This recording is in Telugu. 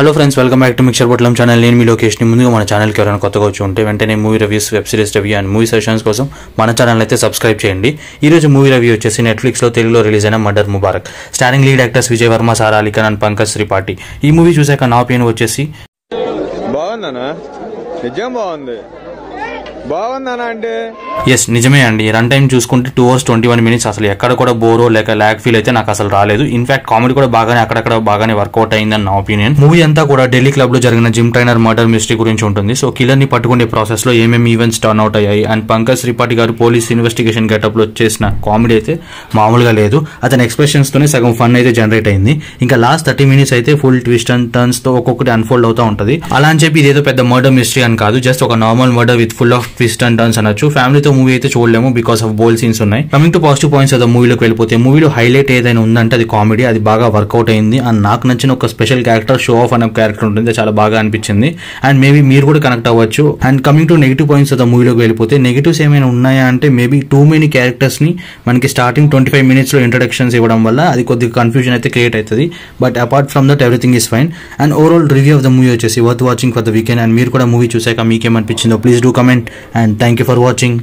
Hello friends, welcome back to mixture Botlam channel. నేను మీ లోకేష్. ముందుగా మన ఛానల్కి ఎవరైనా కొత్తగా వచ్చి ఉంటే వెంటనే movie reviews, web series review and movie sessions కోసం మన ఛానల్ అయితే సబ్స్క్రైబ్ చేయండి. ఈ రోజు మూవీ రివ్యూ వచ్చేసి నెట్ఫ్లిక్స్లో తెలుగులో రిలీజ్ అయిన Murder Mubarak. Starring lead actors Vijay Varma, Sara Ali Khan and Pankaj Tripathi. ఈ మూవీ చూసాక నా ఒపీనియన్ వచ్చేసి బాగుందనా? నిజం బాగుందనా అంటే ఎస్, నిజమే అండి. రన్ టైం చూసుకుంటే 2 hours 21 minutes. అసలు ఎక్కడ కూడా బోరో లేక ల్యాగ్ ఫీల్ అయితే నాకు అసలు రాలేదు. ఇన్ఫాక్ట్ కామెడీ కూడా బాగానే అక్కడక్కడ బాగానే వర్కౌట్ అయిందని నా ఒపీనియన్. మూవీ అంతా కూడా ఢిల్లీ క్లబ్ లో జరిగిన జిమ్ ట్రైనర్ మర్డర్ మిస్టరీ గురించి ఉంటుంది. సో కిల్లర్ ని పట్టుకునే ప్రాసెస్ లో ఏమేమి ఈవెంట్స్ టర్న్ అవుట్ అయ్యాయి అండ్ పంకజ్ త్రిపాఠి గారు పోలీస్ ఇన్వెస్టిగేషన్ గెటప్ లో చేసిన కామెడీ అయితే మామూలుగా లేదు. అతని ఎక్స్ప్రెషన్స్ తోనే సగం ఫన్ అయితే జనరేట్ అయింది. ఇంకా లాస్ట్ 30 minutes అయితే ఫుల్ ట్విస్ట్ అండ్ టర్న్స్ తో ఒక్కొక్కటి అన్ఫోల్డ్ అవుతా ఉంటది. అలా అని చెప్పి ఇదేదో పెద్ద మర్డర్ మిస్టరీ అని కాదు, జస్ట్ ఒక normal murder with full of twist and turns అనొచ్చు. ఫ్యామిలీతో మూవీ అయితే చూడలేము బికాస్ ఆఫ్ బోల్డ్ సీన్స్ ఉన్నాయి. Coming to positive points of the మూవీలోకి వెళ్ళిపోతే, మూవీలో హైలైట్ ఏదైనా ఉందంటే అది కామెడీ. అది బాగా వర్కౌట్ అయింది. అండ్ నాకు నచ్చిన ఒక స్పెషల్ క్యారెక్టర్ షో ఆఫ్ అనే క్యారెక్టర్ ఉంటుంది, చాలా బాగా అనిపించింది. అండ్ మేబీ మీరు కూడా కనెక్ట్ అవ్వచ్చు. And coming to negative points of the మూవీలోకి వెళ్ళిపోతే, నెగిటివ్స్ ఏమైనా ఉన్నాయా అంటే మేబీ టూ మెనీ క్యారెక్టర్స్ ని మనకి స్టార్టింగ్ 25 minutes లో ఇంట్రడక్షన్స్ ఇవ్వడం వల్ల అది కొద్దిగా కన్ఫ్యూజన్ అయితే క్రియేట్ అవుతుంది. But apart from that everything is fine. And overall review of the movie వచ్చేసి worth watching for the weekend. And మీరు కూడా మూవీ చూసాక మీకేమనిపించిందో please do comment. And thank you for watching.